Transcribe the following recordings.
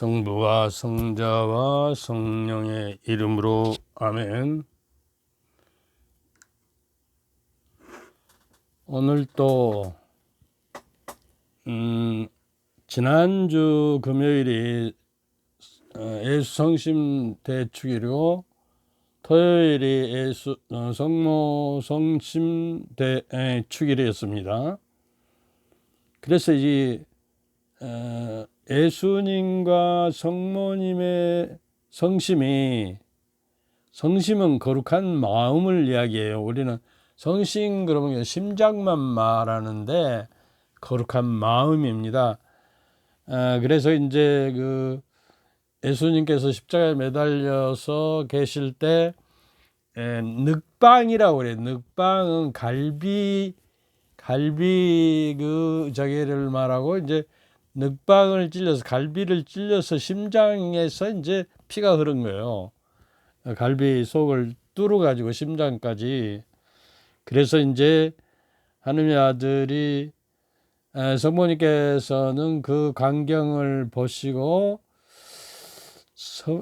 성부와 성자와 성령의 이름으로 아멘. 오늘 또 지난주 금요일이 예수 성심 대축일이고 토요일이 성모 성심 대축일이었습니다. 그래서 이 예수님과 성모님의 성심은 거룩한 마음을 이야기해요. 우리는 성심 그러면 심장만 말하는데 거룩한 마음입니다. 그래서 이제 예수님께서 십자가에 매달려서 계실 때 늑방이라고 그래요. 늑방은 갈비 저기를 말하고, 이제 늑방을 찔려서 갈비를 찔려서 심장에서 이제 피가 흐른 거예요. 갈비 속을 뚫어 가지고 심장까지. 그래서 이제 하느님의 아들이 성모님께서는 그 광경을 보시고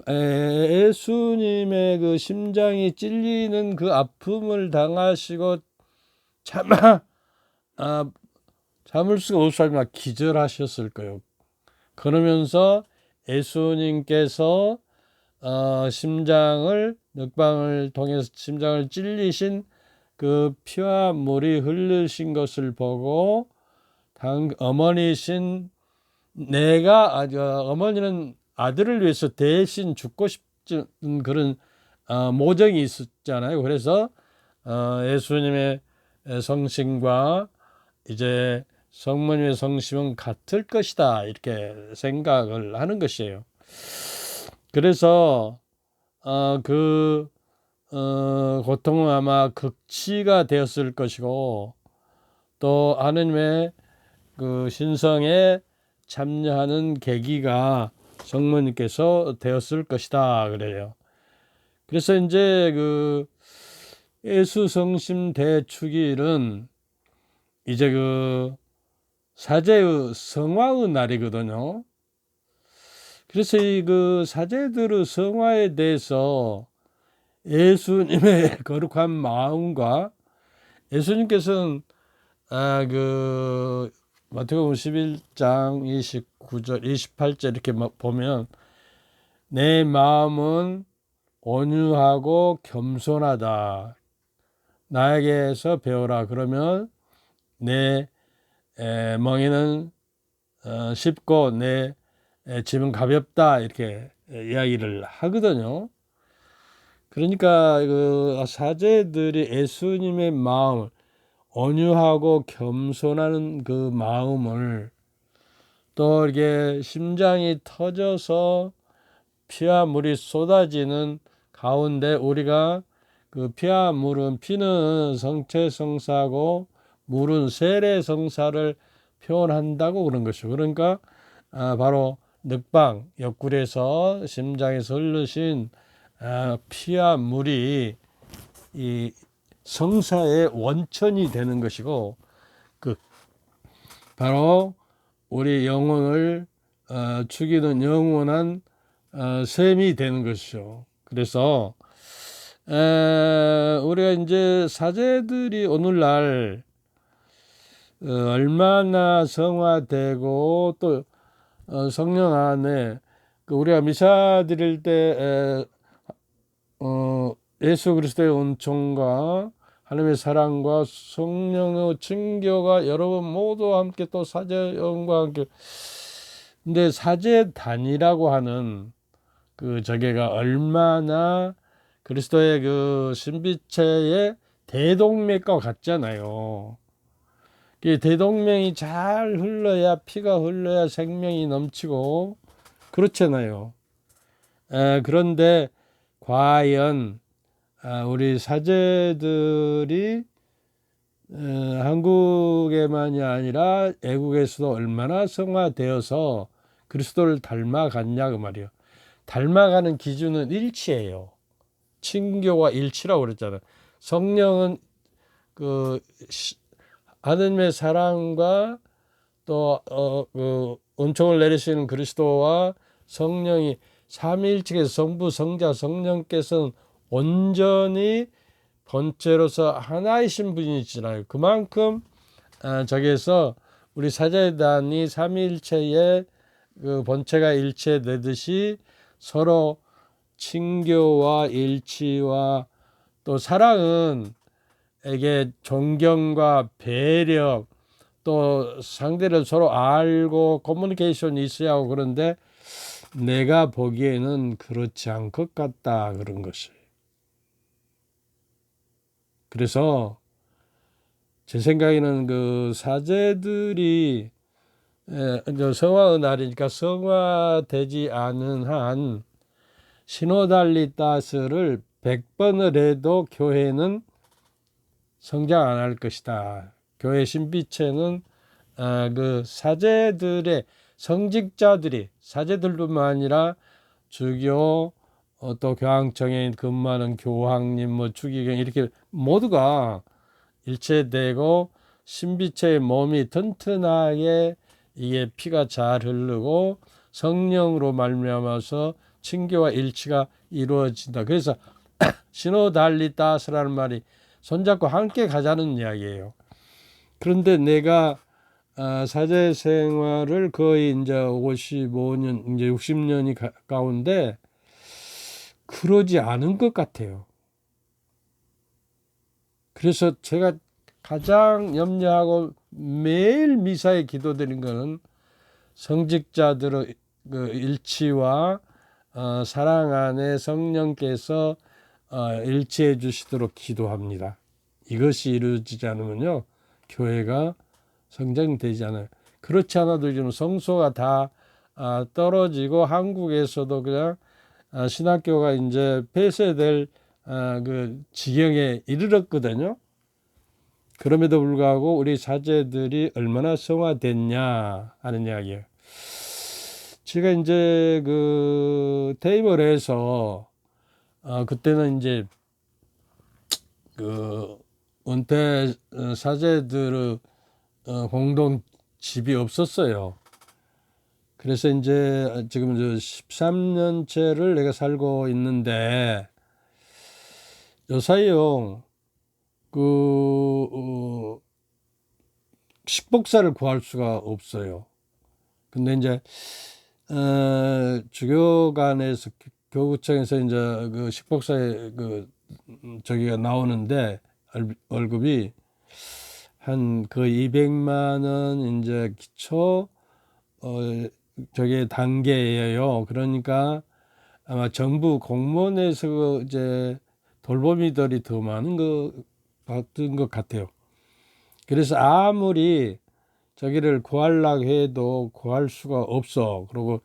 예수님의 그 심장이 찔리는 그 아픔을 당하시고 참을 수가 없어서 막 기절하셨을 거예요. 그러면서 예수님께서 늑방을 통해서 심장을 찔리신 그 피와 물이 흐르신 것을 보고 어머니신 어머니는 아들을 위해서 대신 죽고 싶은 그런 모정이 있었잖아요. 그래서 예수님의 성심과 이제 성모님의 성심은 같을 것이다, 이렇게 생각을 하는 것이에요. 그래서 고통은 아마 극치가 되었을 것이고, 또 하느님의 그 신성에 참여하는 계기가 성모님께서 되었을 것이다 그래요. 그래서 이제 예수 성심 대축일은 이제 사제의 성화의 날이거든요. 그래서 이 사제들의 성화에 대해서 예수님의 거룩한 마음과, 예수님께서는 마태복음 11장 29절 28절 이렇게 보면, 내 마음은 온유하고 겸손하다, 나에게서 배우라. 그러면 내 멍에는 쉽고 내 짐은 가볍다, 이렇게 이야기를 하거든요. 그러니까 사제들이 예수님의 마음을, 온유하고 겸손한 그 마음을, 또 이렇게 심장이 터져서 피와 물이 쏟아지는 가운데 우리가 피와 물은, 피는 성체성사고 물은 세례성사를 표현한다고 그런 것이죠. 그러니까 바로 늑방, 옆구리에서 심장에서 흐르신 피와 물이 이 성사의 원천이 되는 것이고, 바로 우리 영혼을 죽이는 영원한 셈이 되는 것이죠. 그래서 우리가 이제 사제들이 오늘날 얼마나 성화되고, 또 성령 안에 우리가 미사 드릴 때 예수 그리스도의 은총과 하나님의 사랑과 성령의 증거가 여러분 모두 함께, 또 사제연과 함께, 근데 사제단이라고 하는 저게가 얼마나 그리스도의 신비체의 대동맥과 같잖아요. 대동맥이 잘 흘러야, 피가 흘러야 생명이 넘치고 그렇잖아요. 그런데 과연 우리 사제들이 한국에만이 아니라 외국에서도 얼마나 성화되어서 그리스도를 닮아갔냐 그 말이에요. 닮아가는 기준은 일치예요. 친교와 일치라고 그랬잖아요. 성령은 하느님의 사랑과, 또 은총을 내리시는 그리스도와 성령이 삼위일체께서 성부, 성자, 성령께서는 온전히 본체로서 하나이신 분이시잖아요. 그만큼 저기에서 우리 사제단이 삼위일체의 그 본체가 일체되듯이 서로 친교와 일치와 또 사랑은 에게 존경과 배려 또 상대를 서로 알고 커뮤니케이션이 있어야 하고 그런데 내가 보기에는 그렇지 않을 것 같다 그런 것이. 그래서 제 생각에는 그 사제들이 성화의 날이니까 성화되지 않은 한 시노달리타스를 100번을 해도 교회는 성장 안 할 것이다. 교회 신비체는 그 사제들의 성직자들이 사제들뿐만 아니라 주교 또 교황청에 근무하는 교황님 뭐 주기경 이렇게 모두가 일체되고 신비체의 몸이 튼튼하게 이게 피가 잘 흐르고 성령으로 말미암아서 친교와 일치가 이루어진다. 그래서 시노달리타스라는 말이 손잡고 함께 가자는 이야기예요. 그런데 내가 사제 생활을 거의 이제 55년, 이제 60년이 가까운데 그러지 않은 것 같아요. 그래서 제가 가장 염려하고 매일 미사에 기도드린 것은 성직자들의 그 일치와 사랑 안에 성령께서 일치해 주시도록 기도합니다. 이것이 이루어지지 않으면요 교회가 성장되지 않아요. 그렇지 않아도 지금 성소가 다 떨어지고 한국에서도 그냥 신학교가 이제 폐쇄될 그 지경에 이르렀거든요. 그럼에도 불구하고 우리 사제들이 얼마나 성화됐냐 하는 이야기예요. 제가 이제 그 퇴임을 해서 그때는 이제 그 은퇴 사제들의 공동 집이 없었어요. 그래서 이제 지금 13년째를 내가 살고 있는데 요사이요 그 식복사를 구할 수가 없어요. 근데 이제 주교관에서 교구청에서 이제 그 식복사에 그 저기가 나오는데 월급이 한 거의 200만 원 이제 기초 저게 단계예요. 그러니까 아마 정부 공무원에서 이제 돌보미들이 더 많은 것 같은 것 같아요. 그래서 아무리 저기를 구하려고 해도 구할 수가 없어. 그리고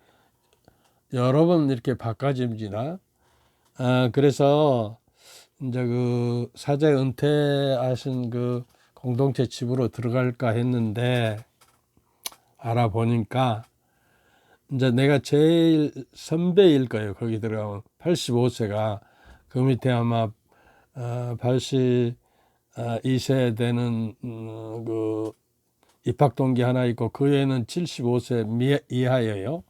여러 번 이렇게 바꿔집니다. 그래서 이제 그 사제 은퇴하신 그 공동체 집으로 들어갈까 했는데 알아보니까 이제 내가 제일 선배일 거예요. 거기 들어가면 85세가 그 밑에 아마 82세 되는 그 입학 동기 하나 있고 그 외에는 75세 이하예요.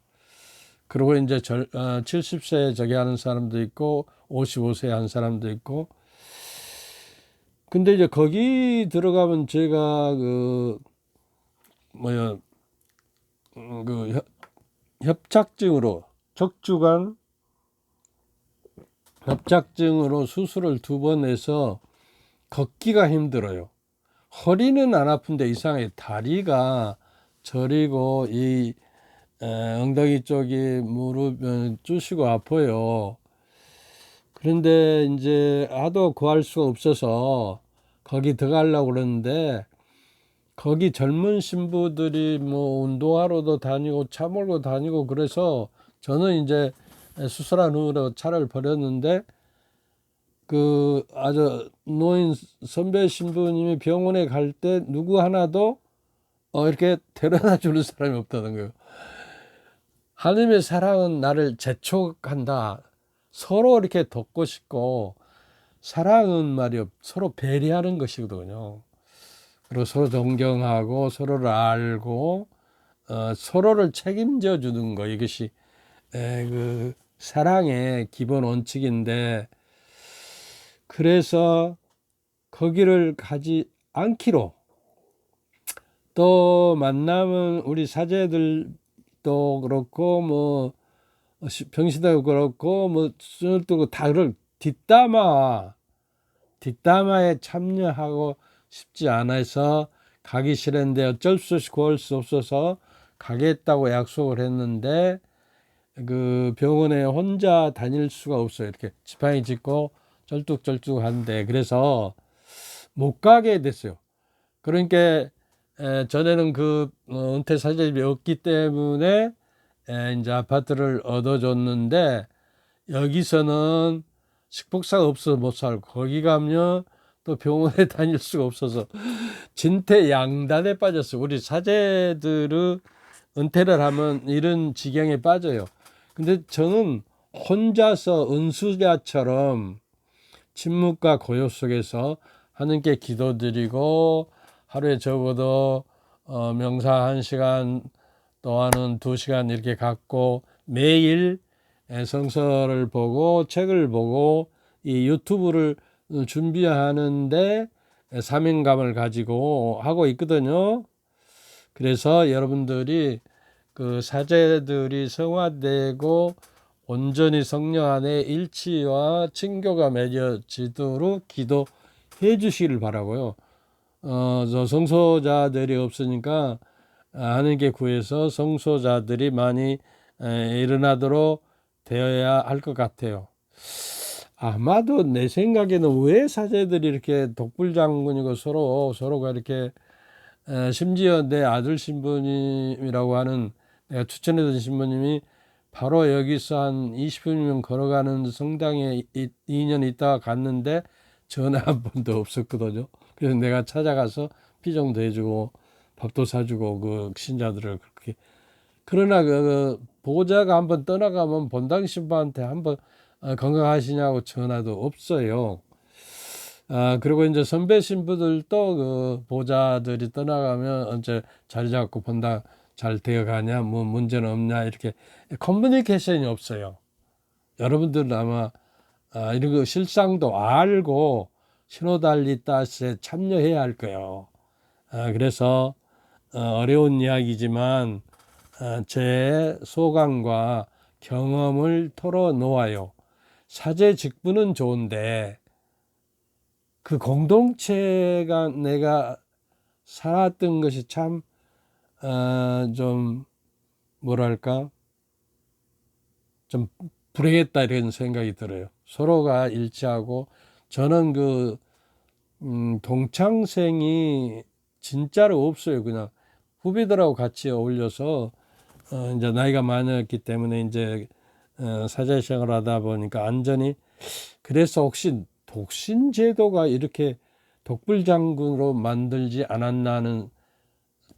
그리고 이제 70세 저기 하는 사람도 있고 55세 한 사람도 있고. 근데 이제 거기 들어가면 제가 그 뭐야 그 협착증으로 척추관 협착증으로 수술을 2번 해서 걷기가 힘들어요. 허리는 안 아픈데 이상하게 다리가 저리고 이 엉덩이 쪽이 무릎 쑤시고 아파요. 그런데 이제 아도 구할 수가 없어서 거기 들어가려고 그러는데 거기 젊은 신부들이 뭐 운동하러도 다니고 차 몰고 다니고 그래서 저는 이제 수술한 후로 차를 버렸는데 그 아주 노인 선배 신부님이 병원에 갈 때 누구 하나도 이렇게 데려다 주는 사람이 없다는 거예요. 하나님의 사랑은 나를 재촉한다. 서로 이렇게 돕고 싶고 사랑은 말이요 서로 배려하는 것이거든요. 그리고 서로 존경하고 서로를 알고 서로를 책임져 주는 거 이것이 그 사랑의 기본 원칙인데, 그래서 거기를 가지 않기로, 또 만나면 우리 사제들도 그렇고 뭐 병시도 그렇고 뭐 또 다를 뒷담화에 참여하고 싶지 않아서 가기 싫은데 어쩔 수 없이 구할 수 없어서 가겠다고 약속을 했는데, 그 병원에 혼자 다닐 수가 없어요. 이렇게 지팡이 짚고 쩔뚝쩔뚝한데, 그래서 못 가게 됐어요. 그러니까 전에는 그 은퇴 사제집이 없기 때문에 이제 아파트를 얻어줬는데, 여기서는 식복사가 없어서 못 살고, 거기 가면 또 병원에 다닐 수가 없어서 진퇴양단에 빠졌어요. 우리 사제들은 은퇴를 하면 이런 지경에 빠져요. 근데 저는 혼자서 은수자처럼 침묵과 고요 속에서 하나님께 기도드리고, 하루에 적어도 명사 1시간 또는 2시간 이렇게 갖고 매일 성서를 보고 책을 보고 이 유튜브를 준비하는데 사명감을 가지고 하고 있거든요. 그래서 여러분들이 그 사제들이 성화되고 온전히 성령 안에 일치와 친교가 맺어지도록 기도해 주시기를 바라고요. 저 성소자들이 없으니까 하나님께 구해서 성소자들이 많이 일어나도록 되어야 할 것 같아요. 아마도 내 생각에는 왜 사제들이 이렇게 독불장군이고 서로가 이렇게, 심지어 내 아들 신부님이라고 하는, 내가 추천해준 신부님이 바로 여기서 한 20분이면 걸어가는 성당에 2년 있다가 갔는데 전화 한 번도 없었거든요. 그래서 내가 찾아가서 피정도 해주고 밥도 사주고 그 신자들을 그렇게. 그러나 그 보호자가 한번 떠나가면 본당 신부한테 한번 건강하시냐고 전화도 없어요. 그리고 이제 선배 신부들도 그 보호자들이 떠나가면 언제 자리 잡고 본당 잘 되어가냐, 뭐 문제는 없냐, 이렇게 커뮤니케이션이 없어요. 여러분들은 아마 이런 거 실상도 알고 신호달리 따스에 참여해야 할 거예요. 그래서 어려운 이야기지만 제 소감과 경험을 털어놓아요. 사제 직분은 좋은데 그 공동체가 내가 살았던 것이 참 좀 뭐랄까 좀 불행했다 이런 생각이 들어요. 서로가 일치하고, 저는 그 동창생이 진짜로 없어요. 그냥 후배들하고 같이 어울려서 이제 나이가 많았기 때문에 이제 사제 생활을 하다 보니까 안전히. 그래서 혹시 독신 제도가 이렇게 독불장군으로 만들지 않았나는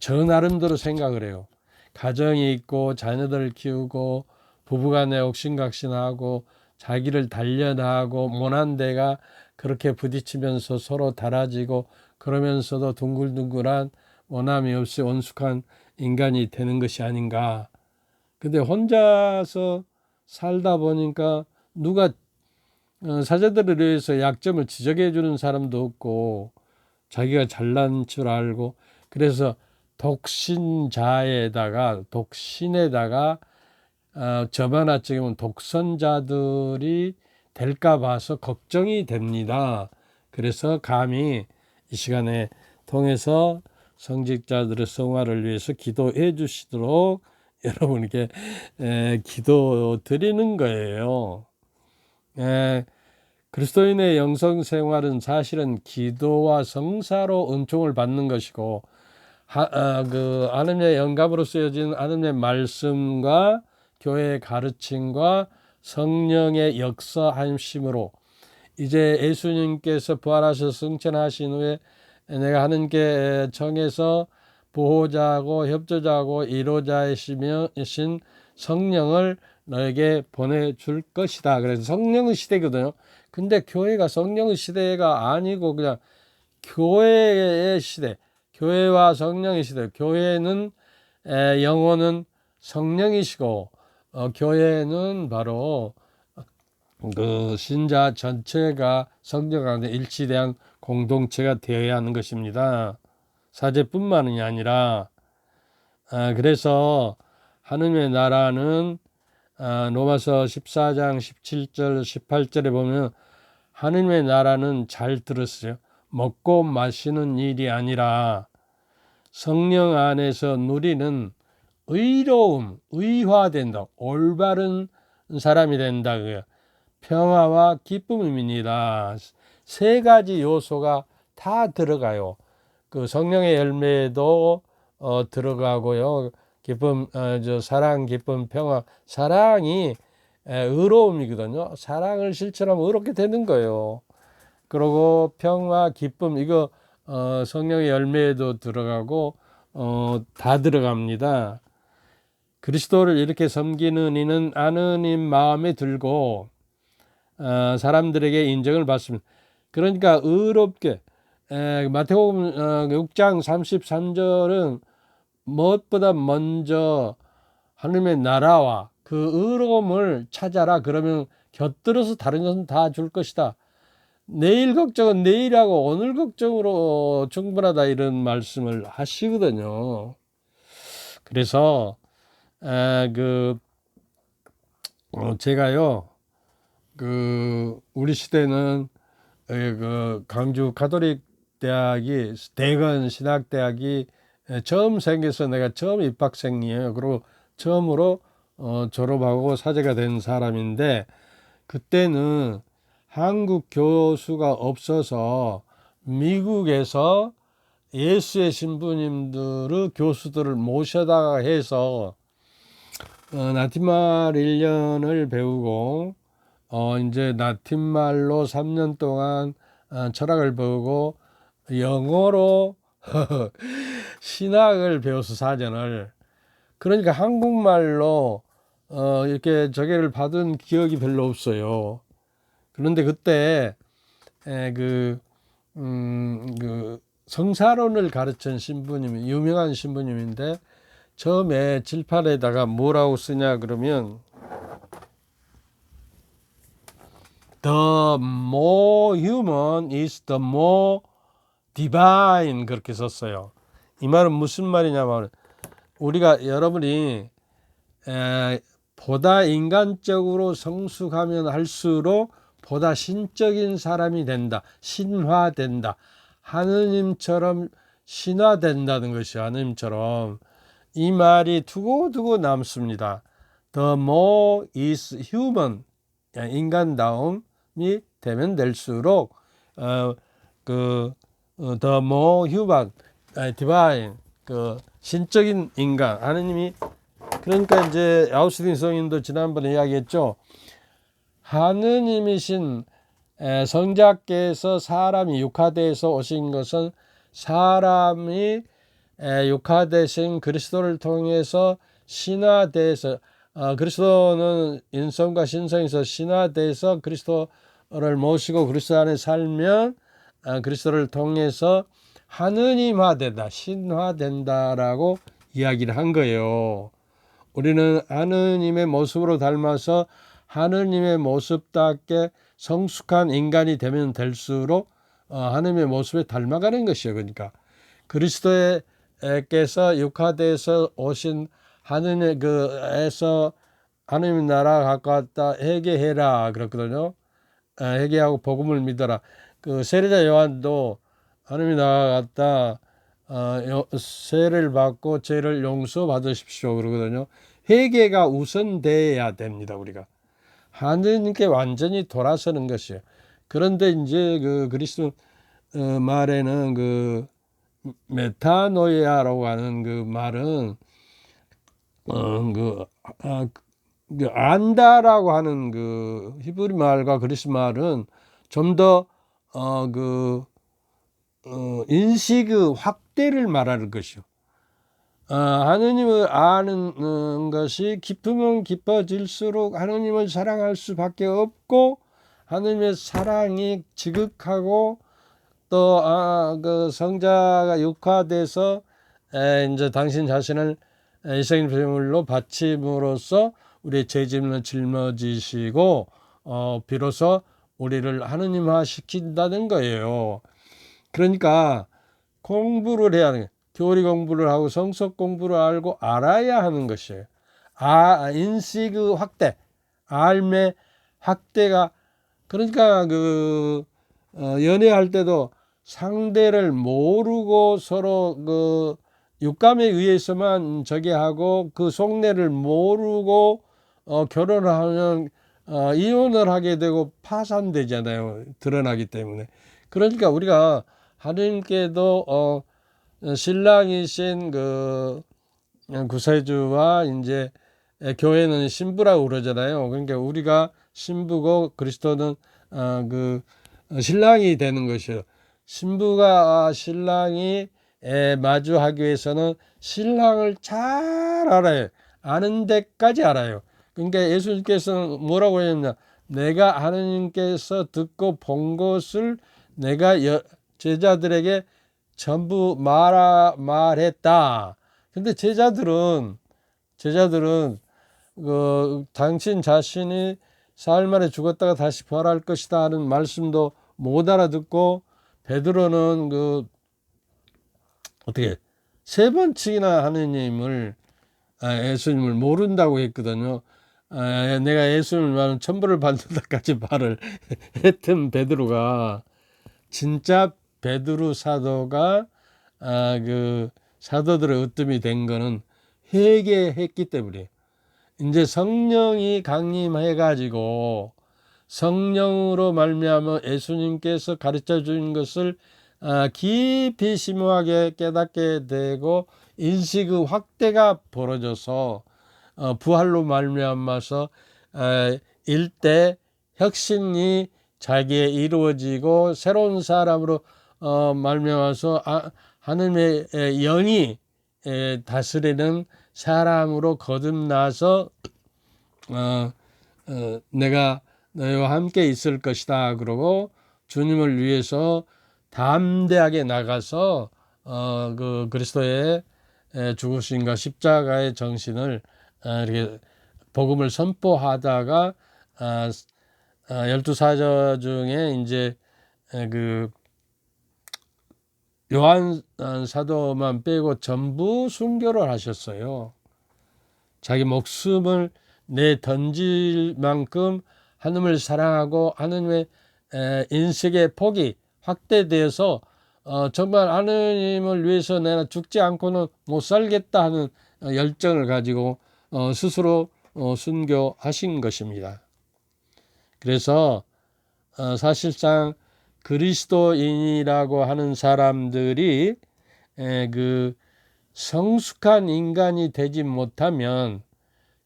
저 나름대로 생각을 해요. 가정이 있고 자녀들을 키우고 부부간에 옥신각신하고 자기를 단련하고 모난 데가 그렇게 부딪히면서 서로 달아지고, 그러면서도 둥글둥글한 원함이 없이 온숙한 인간이 되는 것이 아닌가. 근데 혼자서 살다 보니까 누가 사제들을 위해서 약점을 지적해 주는 사람도 없고, 자기가 잘난 줄 알고, 그래서 독신에다가 저만 아치면 독선자들이 될까 봐서 걱정이 됩니다. 그래서 감히 이 시간에 통해서 성직자들의 성화를 위해서 기도해 주시도록 여러분께 기도 드리는 거예요. 그리스도인의 영성 생활은 사실은 기도와 성사로 은총을 받는 것이고, 그 하나님의 영감으로 쓰여진 하나님의 말씀과 교회의 가르침과 성령의 역사하심으로, 이제 예수님께서 부활하셔서 승천하신 후에 내가 하나님께 청해서 보호자고 협조자고 이로자이신 성령을 너에게 보내줄 것이다. 그래서 성령의 시대거든요. 근데 교회가 성령의 시대가 아니고 그냥 교회의 시대, 교회와 성령의 시대. 교회는 영혼은 성령이시고 교회는 바로 그 신자 전체가 성령 가운데 일치된 공동체가 되어야 하는 것입니다. 사제뿐만이 아니라 그래서 하느님의 나라는 로마서 14장 17절 18절에 보면 하느님의 나라는 잘 들었어요. 먹고 마시는 일이 아니라 성령 안에서 누리는 의로움, 의화된다. 올바른 사람이 된다. 평화와 기쁨입니다. 세 가지 요소가 다 들어가요. 그 성령의 열매도 들어가고요. 기쁨, 사랑, 기쁨, 평화. 사랑이 의로움이거든요. 사랑을 실천하면 의롭게 되는 거예요. 그리고 평화, 기쁨, 이거 성령의 열매에도 들어가고 다 들어갑니다. 그리스도를 이렇게 섬기는 이는 하느님 마음에 들고 사람들에게 인정을 받습니다. 그러니까 의롭게 마태복음 6장 33절은 무엇보다 먼저 하느님의 나라와 그 의로움을 찾아라. 그러면 곁들여서 다른 것은 다 줄 것이다. 내일 걱정은 내일하고 오늘 걱정으로 충분하다, 이런 말씀을 하시거든요. 그래서 제가요, 우리 시대는 그 강주 가톨릭 대학이 대건 신학대학이 처음 생겨서 내가 처음 입학생이에요. 그리고 처음으로 졸업하고 사제가 된 사람인데, 그때는 한국 교수가 없어서 미국에서 예수의 신부님들의 교수들을 모셔다가 해서 라틴말 1년을 배우고 이제 라틴말로 3년 동안 철학을 배우고 영어로 신학을 배워서 사전을, 그러니까 한국말로 이렇게 저기를 받은 기억이 별로 없어요. 그런데 그때 그 성사론을 가르친 신부님이 유명한 신부님인데, 처음에 칠판에다가 뭐라고 쓰냐 그러면 The more human is the more divine, 그렇게 썼어요. 이 말은 무슨 말이냐면, 우리가 여러분이 보다 인간적으로 성숙하면 할수록 보다 신적인 사람이 된다. 신화된다. 하느님처럼 신화된다는 것이 하느님처럼. 이 말이 두고두고 남습니다. The more is human, 인간다움이 되면 될수록 the more human, divine, 신적인 인간, 하느님이. 그러니까 이제 아우스틴 성인도 지난번에 이야기했죠. 하느님이신 성자께서 사람이 육화되어서 오신 것은 사람이 육화되신 그리스도를 통해서 신화돼서, 그리스도는 인성과 신성에서 신화돼서 그리스도를 모시고 그리스도 안에 살면 그리스도를 통해서 하느님화된다, 신화된다라고 이야기를 한 거예요. 우리는 하느님의 모습으로 닮아서 하느님의 모습답게 성숙한 인간이 되면 될수록 하느님의 모습에 닮아가는 것이에요. 그러니까 그리스도께서 육화돼서 오신 하느님 그에서 하느님 나라 가까웠다 회개해라 그렇거든요. 회개하고 복음을 믿어라. 그 세례자 요한도 하느님이 나아갔다 세례를 받고 죄를 용서받으십시오 그러거든요. 회개가 우선돼야 됩니다. 우리가 하느님께 완전히 돌아서는 것이에요. 그런데 이제 그 그리스도 말에는 그 메타노이아라고 하는 그 말은 안다라고 하는 그 히브리 말과 그리스 말은 좀 더 인식의 확대를 말하는 것이요. 하느님을 아는 것이 깊으면 깊어질수록 하느님을 사랑할 수밖에 없고, 하느님의 사랑이 지극하고 또 그 성자가 육화돼서 이제 당신 자신을 이생제물로 바침으로써 우리의 죄짐을 짊어지시고 비로소 우리를 하느님화 시킨다는 거예요. 그러니까 공부를 해야 하는 거예요. 교리 공부를 하고 성석 공부를 알고 알아야 하는 것이에요. 인식 확대, 알매 확대가, 그러니까 연애할 때도 상대를 모르고 서로 육감에 의해서만 저기 하고 그 속내를 모르고 결혼을 하면 이혼을 하게 되고 파산되잖아요. 드러나기 때문에. 그러니까 우리가 하느님께도 신랑이신 구세주와 이제 교회는 신부라고 그러잖아요. 그러니까 우리가 신부고 그리스도는 신랑이 되는 것이요. 신부가 신랑이 마주하기 위해서는 신랑을 잘 알아요. 아는 데까지 알아요. 그러니까 예수님께서는 뭐라고 했냐? 내가 하느님께서 듣고 본 것을 내가 제자들에게 전부 말했다. 근데 제자들은 당신 자신이 사흘 만에 죽었다가 다시 부활할 것이다 하는 말씀도 못 알아듣고, 베드로는 어떻게 3번씩이나 하느님을 예수님을 모른다고 했거든요. 내가 예수님을 말하는 천부를 받는다까지 말을 했던 베드로가, 진짜 베드로 사도가 사도들의 으뜸이 된 거는 회개했기 때문에, 이제 성령이 강림해 가지고 성령으로 말미암아 예수님께서 가르쳐 주신 것을 깊이 심오하게 깨닫게 되고 인식의 확대가 벌어져서 부활로 말미암아서 일대 혁신이 자기에 이루어지고 새로운 사람으로 말미암아서 하느님의 영이 다스리는 사람으로 거듭나서 내가 너희와 함께 있을 것이다 그러고 주님을 위해서 담대하게 나가서 그리스도의 죽으심과 십자가의 정신을 이렇게 복음을 선포하다가 12사도 중에 이제 요한 사도만 빼고 전부 순교를 하셨어요. 자기 목숨을 던질 만큼 하느님을 사랑하고 하느님의 인식의 폭이 확대되어서 정말 하느님을 위해서 내가 죽지 않고는 못 살겠다 하는 열정을 가지고 스스로 순교하신 것입니다. 그래서 사실상 그리스도인이라고 하는 사람들이 성숙한 인간이 되지 못하면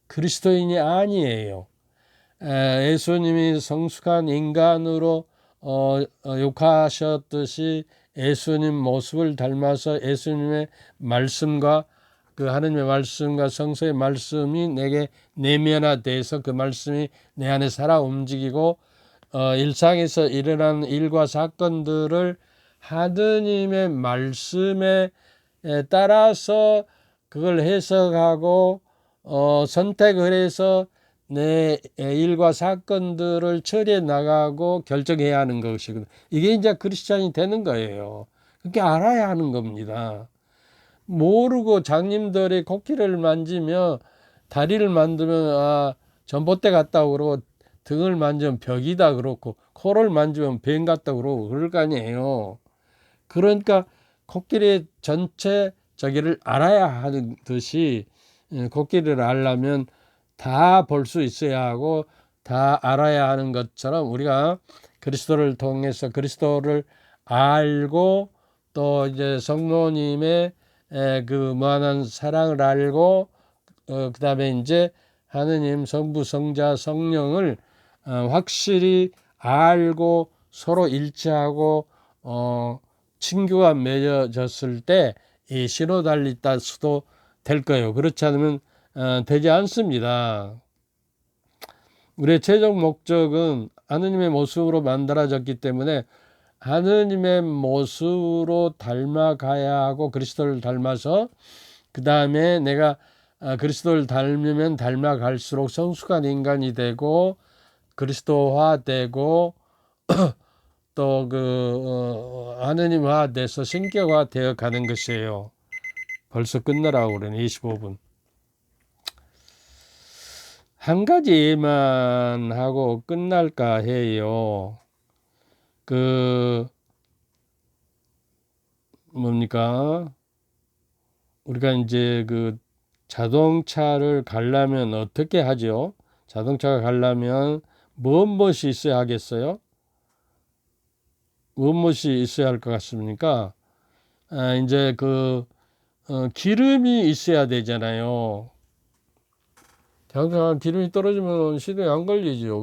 그리스도인이 아니에요. 예수님이 성숙한 인간으로 욕하셨듯이 예수님 모습을 닮아서 예수님의 말씀과 하느님의 말씀과 성서의 말씀이 내게 내면화돼서 그 말씀이 내 안에 살아 움직이고 일상에서 일어나는 일과 사건들을 하느님의 말씀에 따라서 그걸 해석하고 선택을 해서 내 일과 사건들을 처리해 나가고 결정해야 하는 것이거든요. 이게 이제 크리스찬이 되는 거예요. 그렇게 알아야 하는 겁니다. 모르고 장님들이 코끼리를 만지며 다리를 만지면 전봇대 같다고 그러고 등을 만지면 벽이다 그렇고 코를 만지면 뱀 같다고 그러고 그럴 거 아니에요. 그러니까 코끼리 전체 저기를 알아야 하는 듯이 코끼리를 알려면 다 볼 수 있어야 하고 다 알아야 하는 것처럼 우리가 그리스도를 통해서 그리스도를 알고 또 이제 성모님의 그 무한한 사랑을 알고 그 다음에 이제 하느님 성부 성자 성령을 확실히 알고 서로 일치하고 친교가 맺어졌을 때 이 시노달리다스도 될 거예요. 그렇지 않으면 되지 않습니다. 우리의 최종 목적은 하느님의 모습으로 만들어졌기 때문에 하느님의 모습으로 닮아가야 하고 그리스도를 닮아서 그 다음에 내가 그리스도를 닮으면 닮아갈수록 성숙한 인간이 되고 그리스도화되고 또 하느님화 돼서 신격화 되어 가는 것이에요. 벌써 끝나라고 그러네. 25분. 한 가지만 하고 끝날까 해요. 뭡니까? 우리가 이제 자동차를 가려면 어떻게 하죠? 자동차가 가려면 무엇이 있어야 하겠어요? 무엇이 있어야 할 것 같습니까? 이제 기름이 있어야 되잖아요. 자동차가 기름이 떨어지면 시동이 안 걸리죠.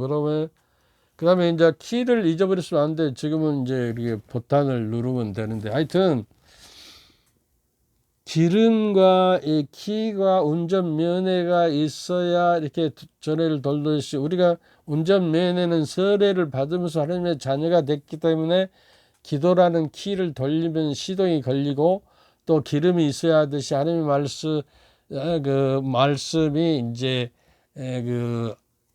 그 다음에 이제 키를 잊어버렸으면 안 돼. 지금은 이제 이렇게 버튼을 누르면 되는데, 하여튼 기름과 이 키가 운전면허가 있어야 이렇게 전해를 돌듯이 우리가 운전면허는 세례를 받으면서 하나님의 자녀가 됐기 때문에 기도라는 키를 돌리면 시동이 걸리고 또 기름이 있어야 하듯이 하나님의 말씀이 이제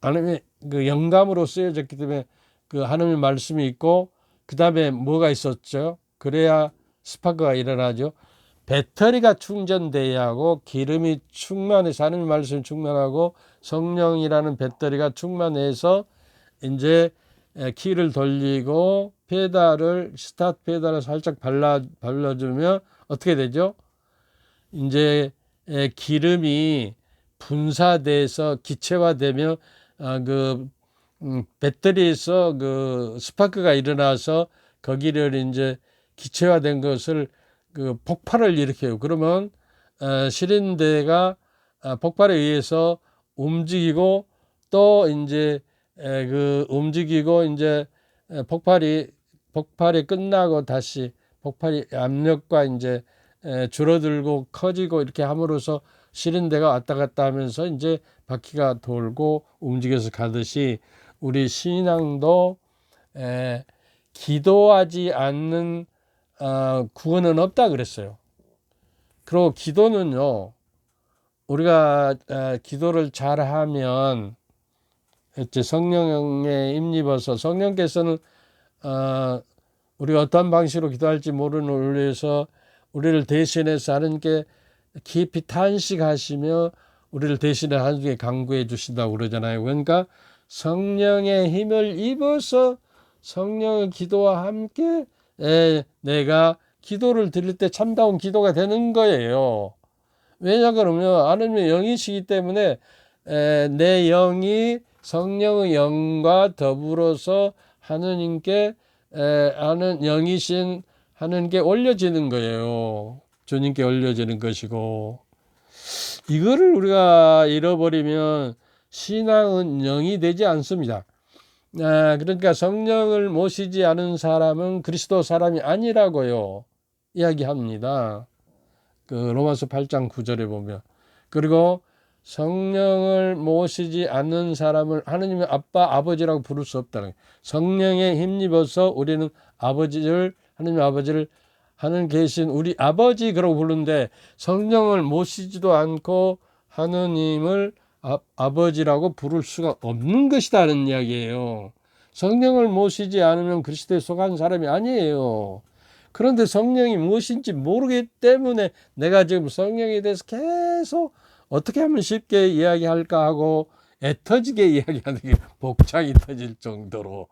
하나님의 영감으로 쓰여졌기 때문에 하나님의 말씀이 있고 그 다음에 뭐가 있었죠? 그래야 스파크가 일어나죠. 배터리가 충전돼야 하고 기름이 충만해서 하나님의 말씀이 충만하고 성령이라는 배터리가 충만해서 이제 키를 돌리고 스타트 페달을 살짝 발라주면 어떻게 되죠? 이제 기름이 분사돼서 기체화되면 배터리에서 스파크가 일어나서 거기를 이제 기체화된 것을 폭발을 일으켜요. 그러면 실린더가 폭발에 의해서 움직이고 또 이제 움직이고 이제 폭발이 끝나고 다시 폭발이 압력과 이제 줄어들고 커지고 이렇게 함으로써 실린더가 왔다 갔다 하면서 이제 바퀴가 돌고 움직여서 가듯이 우리 신앙도 기도하지 않는 구원은 없다 그랬어요. 그리고 기도는요, 우리가 기도를 잘하면 이제 성령에 힘입어서 성령께서는 우리가 어떤 방식으로 기도할지 모르는 우리에서 우리를 대신해서 하나님께 깊이 탄식하시며 우리를 대신해 하나님께 간구해 주신다고 그러잖아요. 그러니까 성령의 힘을 입어서 성령의 기도와 함께 내가 기도를 드릴 때 참다운 기도가 되는 거예요. 왜냐 그러면 하나님의 영이시기 때문에 내 영이 성령의 영과 더불어서 하느님께 하는 영이신 하느님께 올려지는 거예요. 주님께 올려지는 것이고, 이거를 우리가 잃어버리면 신앙은 영이 되지 않습니다. 그러니까 성령을 모시지 않은 사람은 그리스도 사람이 아니라고요 이야기합니다. 로마서 8장 9절에 보면. 그리고 성령을 모시지 않는 사람을 하느님의 아빠 아버지라고 부를 수 없다는 거예요. 성령에 힘입어서 우리는 하느님 아버지를 하는 계신 우리 아버지 그러고 부르는데 성령을 모시지도 않고 하느님을 아버지라고 부를 수가 없는 것이다는 이야기예요. 성령을 모시지 않으면 그리스도에 속한 사람이 아니에요. 그런데 성령이 무엇인지 모르기 때문에 내가 지금 성령에 대해서 계속 어떻게 하면 쉽게 이야기할까 하고 애터지게 이야기하는 게 복장이 터질 정도로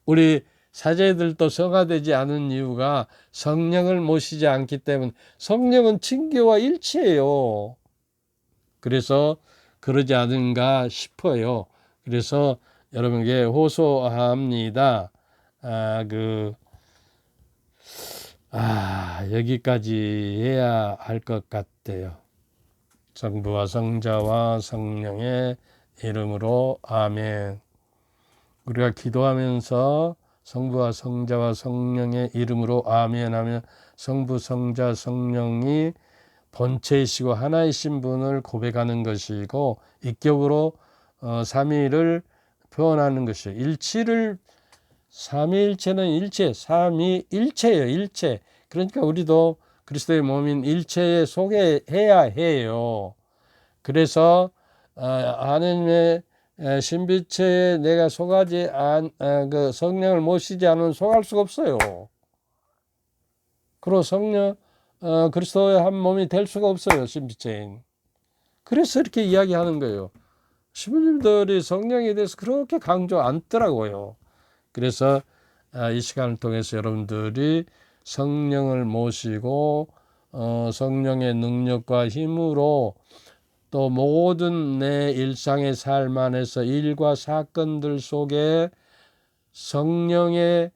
우리 사제들도 성화되지 않은 이유가 성령을 모시지 않기 때문에 성령은 친교와 일치예요. 그래서 그러지 않은가 싶어요. 그래서 여러분에게 호소합니다. 여기까지 해야 할 것 같아요. 성부와 성자와 성령의 이름으로 아멘. 우리가 기도하면서 성부와 성자와 성령의 이름으로 아멘 하면 성부, 성자, 성령이 본체이시고 하나이신 분을 고백하는 것이고 인격으로 삼위를 표현하는 것이에요. 삼위일체는 일체, 삼위일체예요. 일체. 그러니까 우리도 그리스도의 몸인 일체에 속해야 해요. 그래서 하나님의 신비체에 내가 속하지 그 성령을 모시지 않으면 속할 수가 없어요. 그리고 성령 그리스도의 한 몸이 될 수가 없어요. 신비체인. 그래서 이렇게 이야기하는 거예요. 신부님들이 성령에 대해서 그렇게 강조 안 하더라고요. 그래서 이 시간을 통해서 여러분들이 성령을 모시고 성령의 능력과 힘으로 또 모든 내 일상의 삶 안에서 일과 사건들 속에 성령의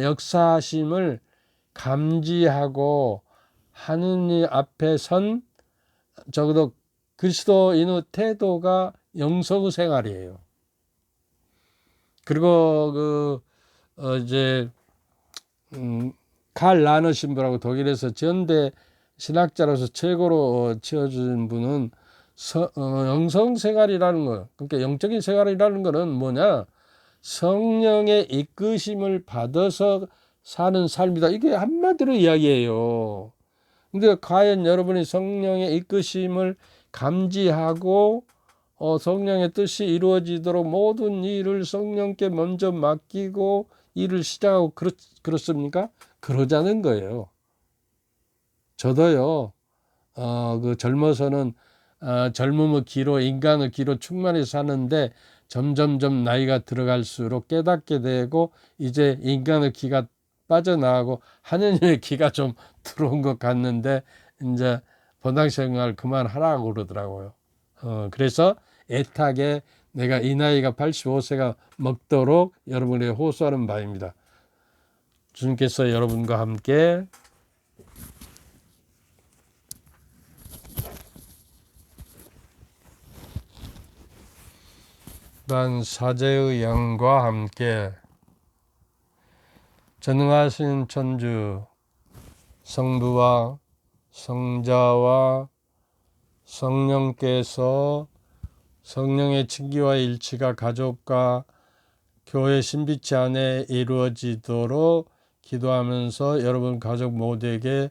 역사하심을 감지하고 하느님 앞에 선 적어도 그리스도인의 태도가 영성 생활이에요. 그리고 이제 칼 라너 신부라고 독일에서 전대 신학자로서 최고로 치어준 분은 영성 생활이라는 거, 그러니까 영적인 생활이라는 거는 뭐냐? 성령의 이끄심을 받아서 사는 삶이다. 이게 한마디로 이야기예요. 근데 과연 여러분이 성령의 이끄심을 감지하고 성령의 뜻이 이루어지도록 모든 일을 성령께 먼저 맡기고 일을 시작하고 그렇습니까? 그러자는 거예요. 저도요, 그 젊어서는 젊음의 기로, 인간의 기로 충만히 사는데 점점점 나이가 들어갈수록 깨닫게 되고 이제 인간의 기가 빠져나가고 하느님의 기가 좀 들어온 것 같는데 이제 본당 생활 그만하라고 그러더라고요. 그래서 애타게 내가 이 나이가 85세가 먹도록 여러분에게 호소하는 바입니다. 주님께서 여러분과 함께 또한 사제의 영과 함께 전능하신 천주 성부와 성자와 성령께서 성령의 친기와 일치가 가족과 교회 신비체 안에 이루어지도록 기도하면서 여러분 가족 모두에게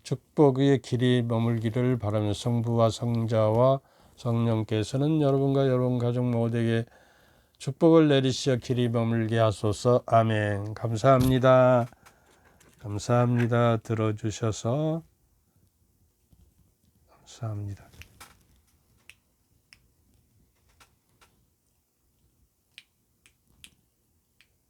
축복의 길이 머물기를 바라며 성부와 성자와 성령께서는 여러분과 여러분 가족 모두에게 축복을 내리시어 길이 머물게 하소서. 아멘. 감사합니다. 감사합니다. 들어주셔서 감사합니다.